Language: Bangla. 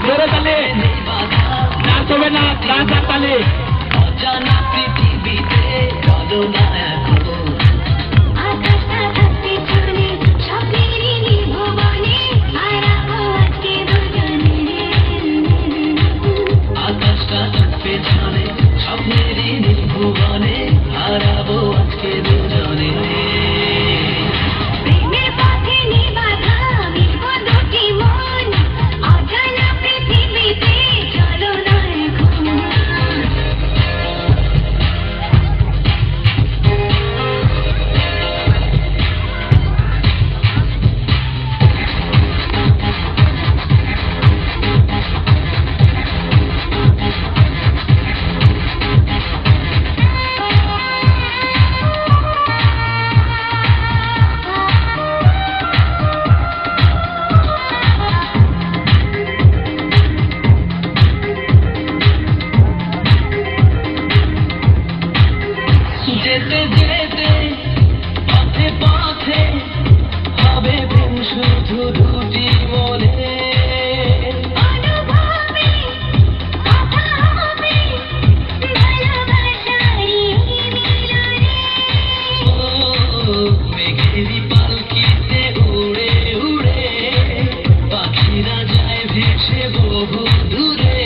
জোরে তালে নাচ হবে না, নাচ আর তালে। অজানা পৃথিবীতে চলো না এখন, আকাশটা থাকতে চলে স্বপ্নেরই নীলভুবনে, হারাবো আজকে দুজনে। আকাশটা থাকবে চলে স্বপ্নেরই নীলভুবনে, হারাবো আজকে দুজনে। প্রেমের পথে নিবাধা মিলব দুটি মন, অজানা পৃথিবীতে চলো না এখন। যেতে যেতে পথে পথে হবে প্রেম শুধু দুটি মনে। অনুভবে কথা হবে ভালোবাসারই মিলনে। ও মেঘেরই পালকিতে উড়ে উড়ে পাখিরা যায় ভেসে বহু দূরে।